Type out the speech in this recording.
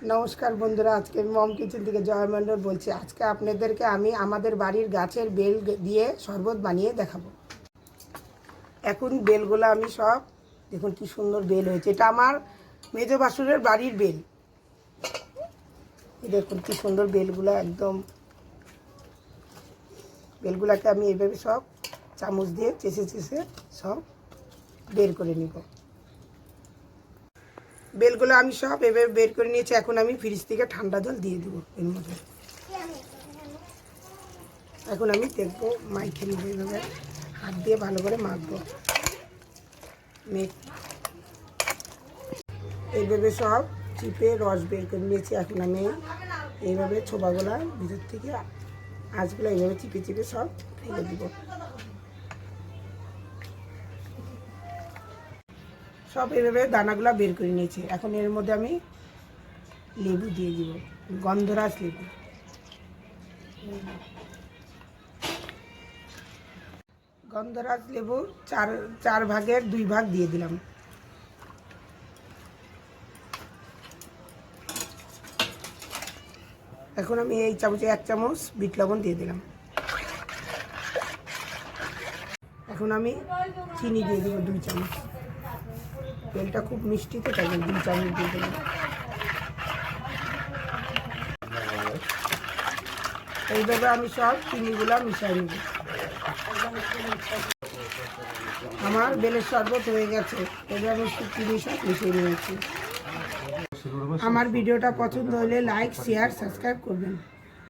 নমস্কার বন্ধুরা, আজকে আমি মম কিচেন থেকে জয় মণ্ডল বলছি। আজকে আপনাদেরকে আমি আমাদের বাড়ির গাছের বেল দিয়ে শরবত বানিয়ে দেখাবো। এখন বেলগুলো আমি সব দেখুন কি সুন্দর বেল হয়েছে। এটা আমার মেজ বাসুরের বাড়ির বেল। দেখুন কি সুন্দর বেলগুলো, একদম বেলগুলোকে আমি এইভাবে সব চামচ দিয়ে চেষে চেষে সব বের করে নিব। বেলগুলো আমি সব এভাবে বের করে নিয়েছি। এখন আমি ফ্রিজ থেকে ঠান্ডা জল দিয়ে দেবো এর মধ্যে। এখন আমি দেখবো মাইকে নিব, এইভাবে হাত দিয়ে ভালো করে মাখবো। এইভাবে সব চিপে রস বের করে নিয়েছি। এখন আমি এইভাবে ছোবাগুলা ভিতর থেকে আঁচগুলো এইভাবে চিপে চিপে সব ফেলে দিব। সব এইভাবে দানাগুলো বের করে নিয়েছি। এখন এর মধ্যে আমি লেবু দিয়ে দিব, গন্ধরাজ লেবু। গন্ধরাজ লেবু চার ভাগের 2 ভাগ দিয়ে দিলাম। এখন আমি এই চামচে 1 চামচ বিট লবণ দিয়ে দিলাম। এখন আমি চিনি দিয়ে দেবো 2 চামচ। তেলটা খুব মিষ্টি তো, তাই 2 চামচ দিয়ে দেবো। এইভাবে আমি সব চিনিগুলো মিশিয়ে নেব। আমার বেলের শরবত হয়ে গেছে। এবার আমি চিনি সব মিশিয়ে নিয়েছি। আমার ভিডিওটা পছন্দ হলে লাইক, শেয়ার, সাবস্ক্রাইব করবেন।